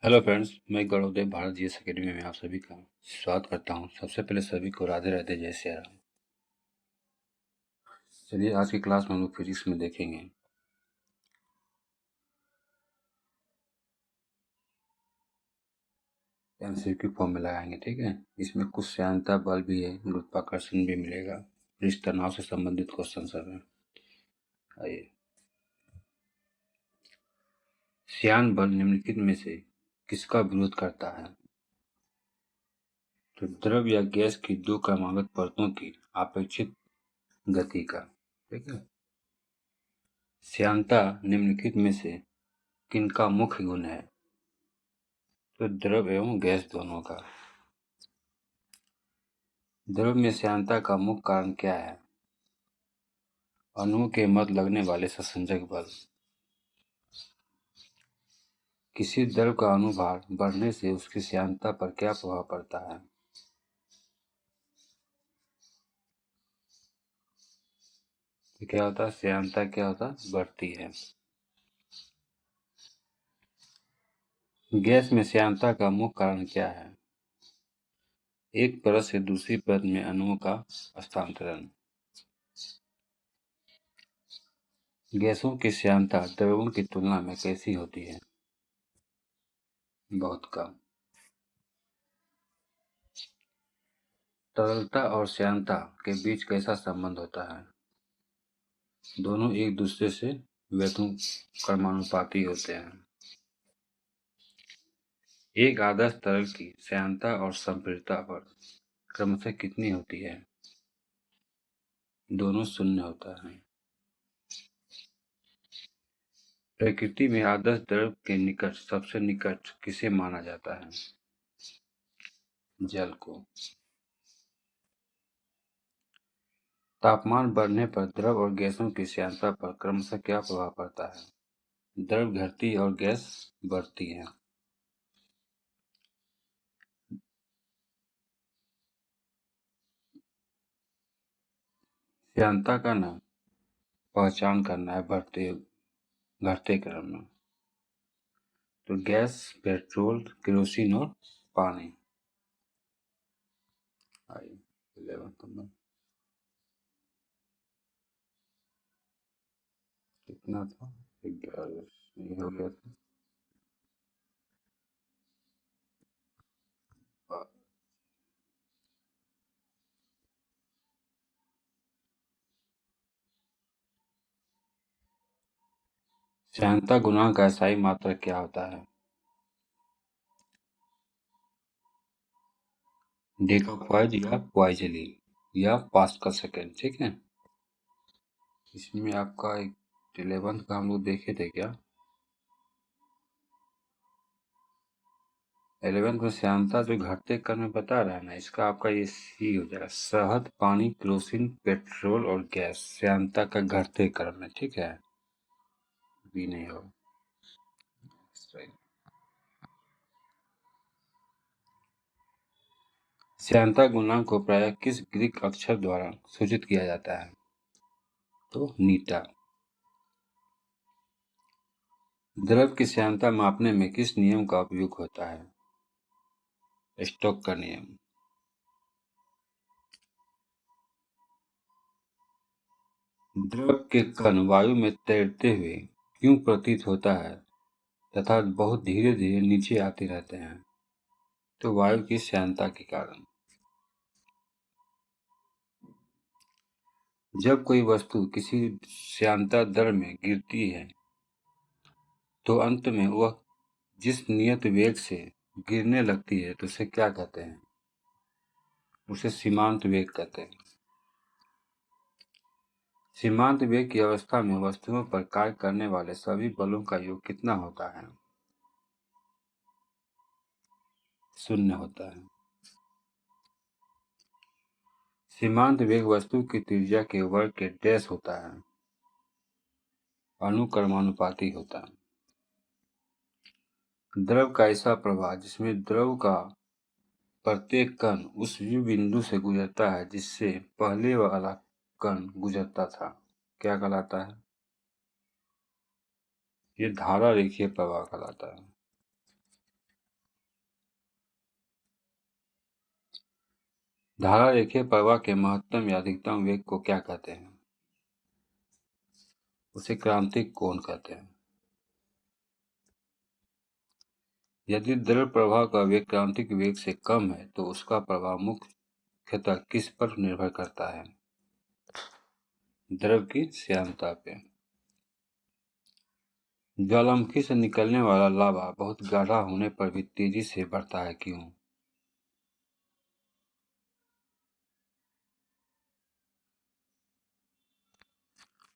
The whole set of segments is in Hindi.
हेलो फ्रेंड्स, मैं गौरवदेव भारत जीएस अकेडमी में आप सभी का स्वागत करता हूं। सबसे पहले सभी को राधे राधे, जय श्री राम। चलिए आज की क्लास में हम लोग फिजिक्स में देखेंगे एमसीक्यू फॉर्म में लगाएंगे। ठीक है, इसमें कुछ श्यानता बल भी है, गुरुत्वाकर्षण भी मिलेगा। पृष्ठ तनाव से संबंधित क्वेश्चन सब है। आइए, श्यान बल निम्नलिखित में से किसका विरोध करता है? तो द्रव या गैस की दो क्रमागत परतों की अपेक्षित गति का। ठीक है, श्यानता निम्नलिखित में से किनका मुख्य गुण है? तो द्रव एवं गैस दोनों का। द्रव में श्यानता का मुख्य कारण क्या है? अणुओं के मध्य लगने वाले संसंजक बल। किसी द्रव का अणुभार बढ़ने से उसकी श्यानता पर क्या प्रभाव पड़ता है? तो क्या होता है? श्यानता क्या होता है? बढ़ती है। गैस में श्यानता का मुख्य कारण क्या है? एक परत से दूसरी परत में अणुओं का हस्तांतरण। गैसों की श्यानता द्रवों की तुलना में कैसी होती है? बहुत कम। तरलता और श्यानता के बीच कैसा संबंध होता है? दोनों एक दूसरे से व्युत्क्रमानुपाती होते हैं। एक आदर्श तरल की श्यानता और संपीड़ितता पर क्रमशः कितनी होती है? दोनों शून्य होता है। प्रकृति में आदर्श द्रव के निकट सबसे निकट किसे माना जाता है? जल को। तापमान बढ़ने पर द्रव और गैसों की श्यानता पर क्रमशः क्या प्रभाव पड़ता है? द्रव घटती और गैस बढ़ती है। श्यानता का नाम पहचान करना है बढ़ते घटते क्रम में। तो गैस, पेट्रोल, केरोसिन और पानी। आइए 11 नंबर कितना था? 11 ये हो गया था। श्यानता गुणांक का SI मात्रक क्या होता है? डेकाप्राइज या क्वाइजली या पास्कल सेकेंड। ठीक है, इसमें आपका 11th का हम लोग देखे थे क्या? 11th में श्यानता जो घटते क्रम में बता रहा है ना, इसका आपका ये सी हो जाएगा। शहद, पानी, केरोसिन, पेट्रोल और गैस श्यानता का घटते क्रम में। ठीक है, बी नहीं होगा। श्यानता गुणांक को प्रायः किस ग्रीक अक्षर द्वारा सूचित किया जाता है? तो नीटा। द्रव की श्यानता मापने में किस नियम का उपयोग होता है? स्टोक का नियम। द्रव के कण वायु में तैरते हुए क्यों प्रतीत होता है तथा बहुत धीरे धीरे नीचे आते रहते हैं? तो वायु की श्यानता के कारण। जब कोई वस्तु किसी श्यानता दर में गिरती है तो अंत में वह जिस नियत वेग से गिरने लगती है तो उसे क्या कहते हैं? उसे सीमांत वेग कहते हैं। सीमांत वेग की अवस्था में वस्तुओं पर कार्य करने वाले सभी बलों का योग कितना होता है? शून्य होता है। सीमांत वेग वस्तु की त्रिज्या के वर्ग के डैश होता है। अनुक्रमानुपाती होता है। द्रव का ऐसा प्रवाह जिसमें द्रव का प्रत्येक कण उस बिंदु से गुजरता है जिससे पहले वाला कण गुजरता था, क्या कहलाता है? ये धारा रेखीय प्रवाह कहलाता है। धारा रेखीय प्रवाह के महत्तम या अधिकतम वेग को क्या कहते हैं? उसे क्रांतिक कोण कहते हैं। यदि द्रव प्रवाह का वेग क्रांतिक वेग से कम है तो उसका प्रवाह मुख्यतः किस पर निर्भर करता है? द्रव की श्यानता पे। ज्वालामुखी से निकलने वाला लावा बहुत गाढ़ा होने पर भी तेजी से बढ़ता है, क्यों?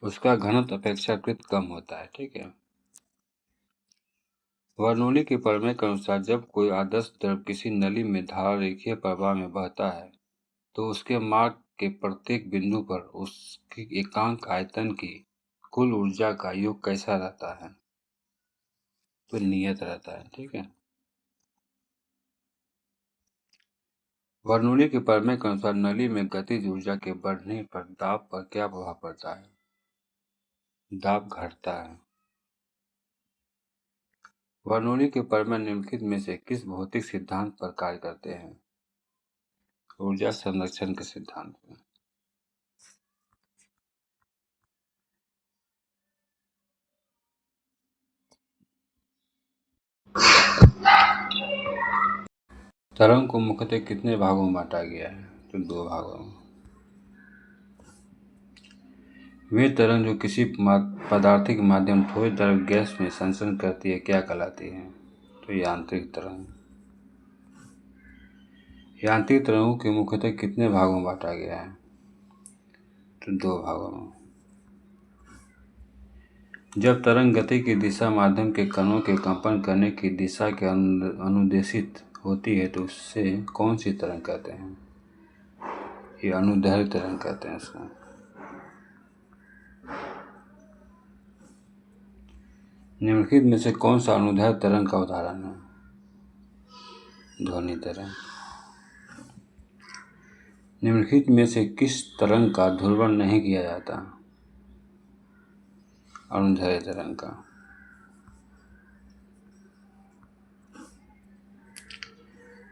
उसका घनत्व अपेक्षाकृत कम होता है। ठीक है। बर्नौली की प्रमेय के अनुसार जब कोई आदर्श द्रव किसी नली में धारा रेखीय प्रवाह में बहता है तो उसके मार्ग के प्रत्येक बिंदु पर उसकी एकांक आयतन की कुल ऊर्जा का योग कैसा रहता है? तो नियत रहता है। ठीक है। बर्नौली के प्रमेय के अनुसार नली में गतिज ऊर्जा के बढ़ने पर दाब पर क्या प्रभाव पड़ता है? दाब घटता है। बर्नौली के प्रमेय निम्नलिखित में से किस भौतिक सिद्धांत पर कार्य करते हैं? ऊर्जा संरक्षण के सिद्धांत पर। तरंग को मुख्यतः कितने भागों में बांटा गया है? तो 2 भागों में। वे तरंग जो किसी पदार्थिक माध्यम ठोस द्रव गैस में संचरण करती है क्या कहलाती है? तो यांत्रिक तरंग। यांत्रिक तरंगों के मुख्यतः कितने भागों में बांटा गया है? तो 2 भागों में। जब तरंग गति की दिशा माध्यम के कणों के कंपन करने की दिशा के अनुदेशित होती है तो उससे कौन सी तरंग कहते हैं? ये अनुदैर्ध्य तरंग कहते हैं इसको। निम्नलिखित में से कौन सा अनुदैर्ध्य तरंग का उदाहरण है? ध्वनि तरंग। निम्नलिखित में से किस तरंग का ध्रुवण नहीं किया जाता? अनुदैर्ध्य तरंग का।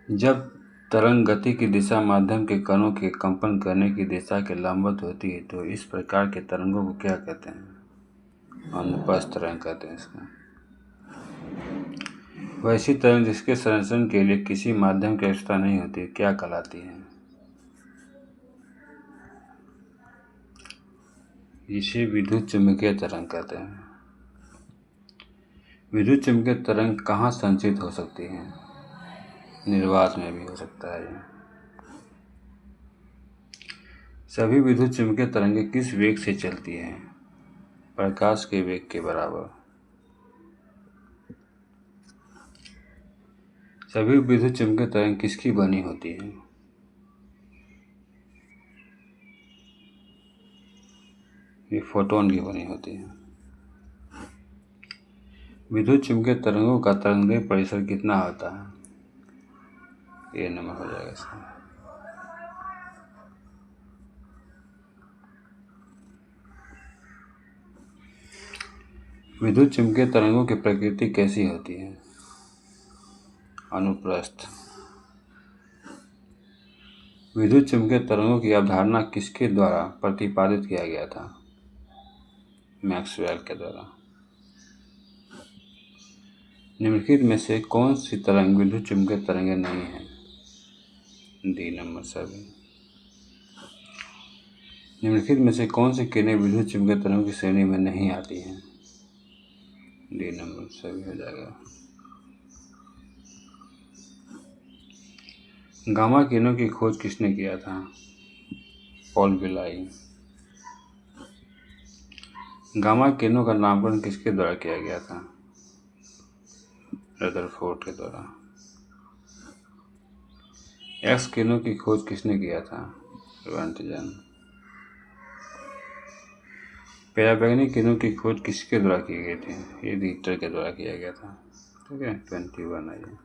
जब तरंग गति की दिशा माध्यम के कणों के कंपन करने की दिशा के लंबवत होती है तो इस प्रकार के तरंगों को क्या कहते हैं? अनुप्रस्थ तरंग कहते हैं इसको। वैसी तरंग जिसके संचरण के लिए किसी माध्यम की आवश्यकता नहीं होती क्या कहलाती है? इसे विद्युत चुम्बकीय तरंग कहते हैं। विद्युत चुम्बकीय तरंग कहाँ संचित हो सकती है? निर्वात में भी हो सकता है। सभी विद्युत चुम्बकीय तरंगें किस वेग से चलती हैं? प्रकाश के वेग के बराबर। सभी विद्युत चुम्बकीय तरंग किसकी बनी होती है? ये फोटोन की बनी होती है। विद्युत चुम्बकीय तरंगों का तरंगदैर्घ्य परिसर कितना होता है? ये नंबर हो जाएगा इसका। विद्युत चुम्बकीय तरंगों की प्रकृति कैसी होती है? अनुप्रस्थ। विद्युत चुम्बकीय तरंगों की अवधारणा किसके द्वारा प्रतिपादित किया गया था? मैक्सवेल के द्वारा। निम्नलिखित में से कौन सी तरंग विद्युत चुम्बकीय तरंगें नहीं है? डी नंबर सभी। निम्नलिखित में से कौन सी किरणें विद्युत चुम्बकीय तरंगों की श्रेणी में नहीं आती हैं? डी नंबर सभी हो जाएगा। गामा किरणों की खोज किसने किया था? Paul villi. गामा किरणों का नामकरण किसके द्वारा किया गया था? रदरफोर्ड के द्वारा। एक्स किरणों की खोज किसने किया था? रोंटगेन। पराबैंगनी किरणों की खोज किसके द्वारा की गई थी? ये रिक्टर के द्वारा किया गया था। ठीक है। 21 आइए।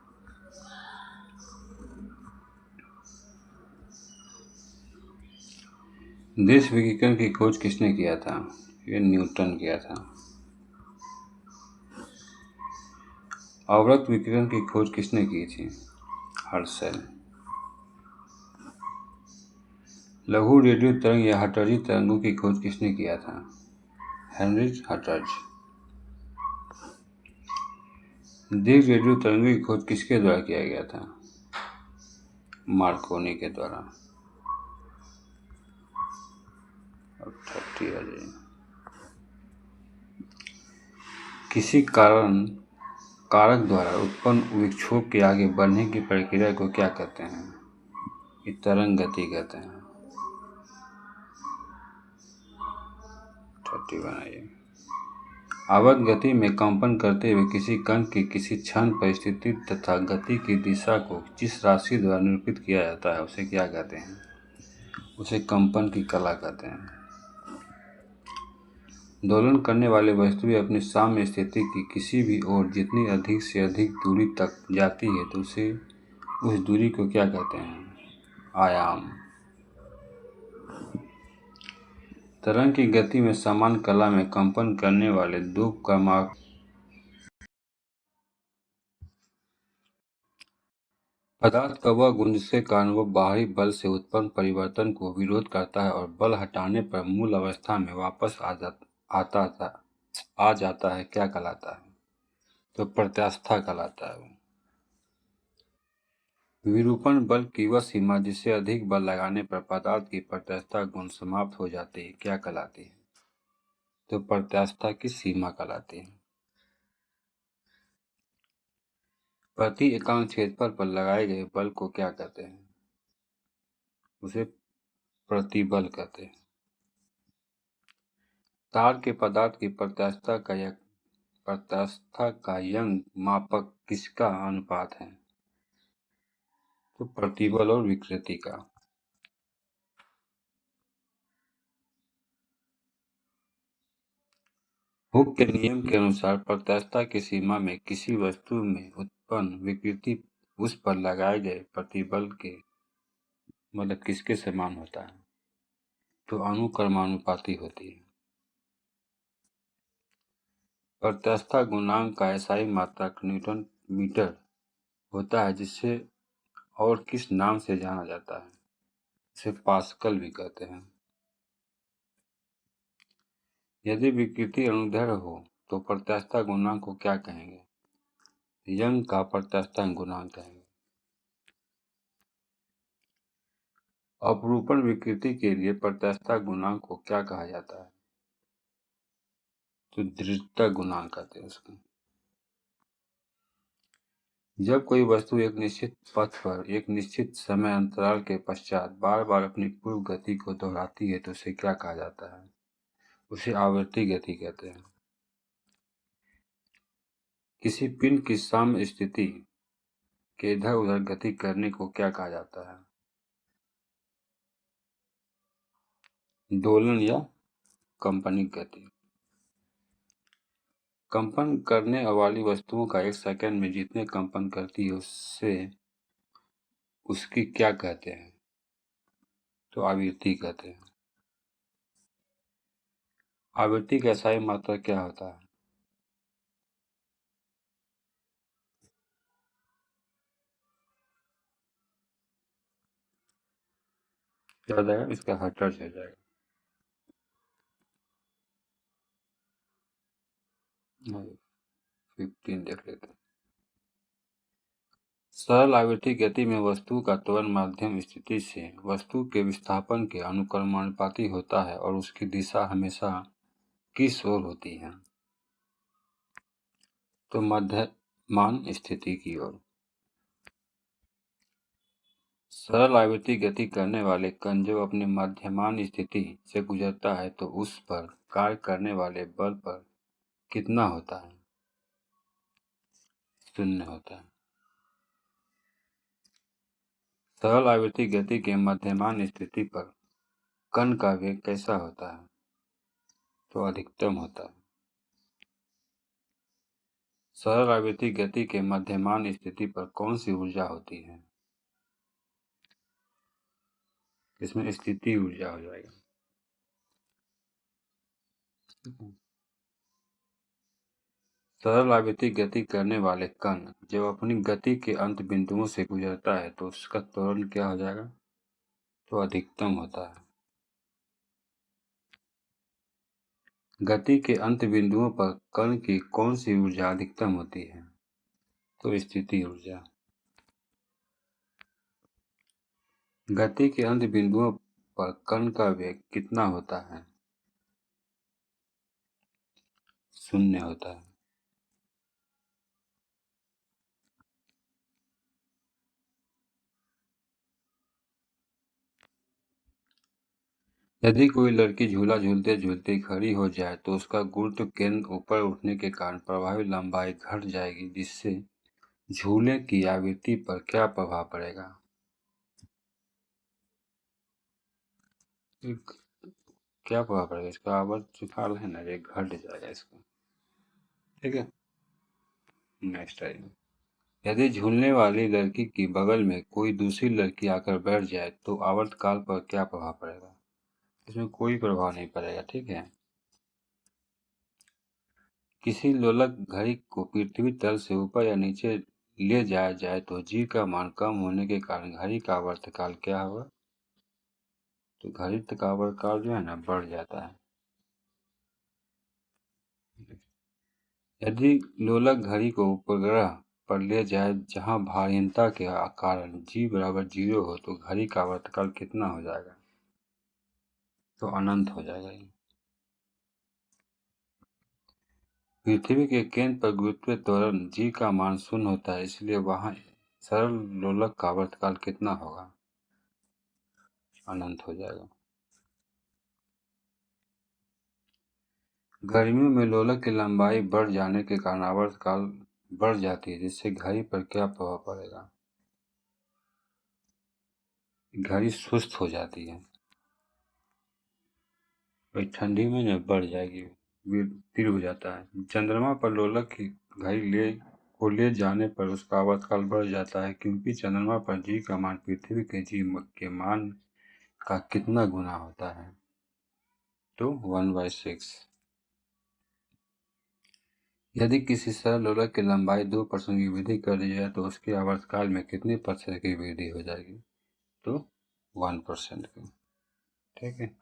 देश विकिरण की खोज किसने किया था? ये न्यूटन किया था। अवरक्त विकिरण की खोज किसने की थी? हर्शल। लघु रेडियो तरंग या हर्ट्ज तरंगों की खोज किसने किया था? Heinrich hertz. दीर्घ रेडियो तरंगों की खोज किसके द्वारा किया गया था? मार्कोनी के द्वारा। अब 30 आ जाए। किसी कारक द्वारा उत्पन्न विक्षोभ के आगे बढ़ने की प्रक्रिया को क्या कहते हैं? ये तरंग गति कहते हैं। 30 बनाइए। आवत गति में कंपन करते हुए किसी कण की किसी क्षण पर स्थिति तथा गति की दिशा को जिस राशि द्वारा निरूपित किया जाता है उसे क्या कहते हैं? उसे कंपन की कला कहते हैं। दोलन करने वाली वस्तुएं अपनी साम्य स्थिति की किसी भी ओर जितनी अधिक से अधिक दूरी तक जाती है तो उसे उस दूरी को क्या कहते हैं? आयाम। तरंग की गति में समान कला में कंपन करने वाले दो क्रमांक पदार्थ का वह गुण जिसके कारण वह बाहरी बल से उत्पन्न परिवर्तन को विरोध करता है और बल हटाने पर मूल अवस्था में वापस आ जाता है क्या कहलाता है? तो प्रत्यास्था कहलाता है। विरूपण बल की वह सीमा जिससे अधिक बल लगाने पर पदार्थ की प्रत्यास्था गुण समाप्त हो जाती है क्या कहलाती है? तो प्रत्यास्था की सीमा कहलाती है। प्रति एकांक क्षेत्रफल पर लगाए गए बल को क्या कहते हैं? उसे प्रतिबल कहते हैं। तार के पदार्थ की प्रत्यास्था का यंग मापक किसका अनुपात है? तो प्रतिबल और विकृति का। हुक के नियम के अनुसार प्रत्यास्था की सीमा में किसी वस्तु में उत्पन्न विकृति उस पर लगाए गए प्रतिबल के मतलब किसके समान होता है? तो अनुक्रमानुपाती होती है। प्रत्यास्था गुणांक का SI मात्रक न्यूटन मीटर होता है जिसे और किस नाम से जाना जाता है? इसे पास्कल भी कहते हैं। यदि विकृति अनुदैर्ध्य हो तो प्रत्यास्था गुणांक को क्या कहेंगे? यंग का प्रत्यास्था गुणांक कहेंगे। अपरूपण विकृति के लिए प्रत्यास्था गुणांक को क्या कहा जाता है? तो दृढ़ता गुणांक कहते हैं उसको। जब कोई वस्तु एक निश्चित पथ पर एक निश्चित समय अंतराल के पश्चात बार बार अपनी पूर्व गति को दोहराती है तो उसे क्या कहा जाता है? उसे आवर्ती गति कहते हैं। किसी पिंड की साम्य स्थिति के इधर उधर गति करने को क्या कहा जाता है? दोलन या कंपनिक गति। कंपन करने वाली वस्तुओं का एक सेकंड में जितने कंपन करती है उसकी क्या कहते हैं? तो आवृत्ति कहते हैं। आवृत्ति का SI मात्रा क्या होता है? क्या हो जाएगा? इसका हर्ट्ज हो जाएगा। 15 देख लेते हैं। सरल आवृत्ति गति में वस्तु का त्वरण माध्यम स्थिति से वस्तु के विस्थापन के अनुक्रमानुपाती होता है और उसकी दिशा हमेशा किस ओर होती है? तो मध्यमान स्थिति की ओर। सरल आवृत्ति गति करने वाले कण जब अपने मध्यमान स्थिति से गुजरता है तो उस पर कार्य करने वाले बल पर कितना होता है? 0 होता है। सरल आवृत्ति गति के मध्यमान स्थिति पर कण का वेग कैसा होता है? तो अधिकतम होता है। सरल आवृत्ति गति के मध्यमान स्थिति पर कौन सी ऊर्जा होती है? इसमें स्थिति ऊर्जा हो जाएगा। सरल आवृत्ति गति करने वाले कण जब अपनी गति के अंत बिंदुओं से गुजरता है तो उसका त्वरण क्या हो जाएगा? तो अधिकतम होता है। गति के अंत बिंदुओं पर कण की कौन सी ऊर्जा अधिकतम होती है? तो स्थिति ऊर्जा। गति के अंत बिंदुओं पर कण का वेग कितना होता है? 0 होता है। यदि कोई लड़की झूला झूलते झूलते खड़ी हो जाए तो उसका गुरुत्व केंद्र ऊपर उठने के कारण प्रभावी लंबाई घट जाएगी, जिससे झूले की आवृत्ति पर क्या प्रभाव पड़ेगा? क्या प्रभाव पड़ेगा? इसका आवर्त है ना, ये घट जाएगा इसका। ठीक है, नेक्स्ट आइए। यदि झूलने वाली लड़की की बगल में कोई दूसरी लड़की आकर बैठ जाए तो आवर्तकाल पर क्या प्रभाव पड़ेगा? इसमें कोई प्रभाव नहीं पड़ेगा। ठीक है। किसी लोलक घड़ी को पृथ्वी तल से ऊपर या नीचे ले जाया जाए तो जी का मान कम होने के कारण घड़ी का आवर्तकाल क्या होगा? तो घड़ी का आवर्तकाल जो है ना बढ़ जाता है। यदि लोलक घड़ी को उपग्रह पर ले जाए जहां भारीनता के कारण जी बराबर 0 हो तो घड़ी का आवर्तकाल कितना हो जाएगा? तो अनंत हो जाएगा ये। पृथ्वी के केंद्र पर गुरुत्वीय त्वरण जी का मान 0 होता है, इसलिए वहां सरल लोलक का आवर्तकाल कितना होगा? अनंत हो जाएगा। गर्मियों में लोलक की लंबाई बढ़ जाने के कारण आवर्तकाल बढ़ जाती है, जिससे घड़ी पर क्या प्रभाव पड़ेगा? घड़ी सुस्त हो जाती है। वही ठंडी में न बढ़ जाएगी, स्थिर हो जाता है। चंद्रमा पर लोलक की घड़ी ले जाने पर उसका आवर्तकाल बढ़ जाता है, क्योंकि चंद्रमा पर जी का मान पृथ्वी के जी के मान का कितना गुना होता है? तो 1/6। यदि किसी सरल लोलक की लंबाई 2% की वृद्धि कर दी जाए तो उसके आवर्तकाल में कितनी प्रतिशत की वृद्धि हो जाएगी? तो 1% की। ठीक है।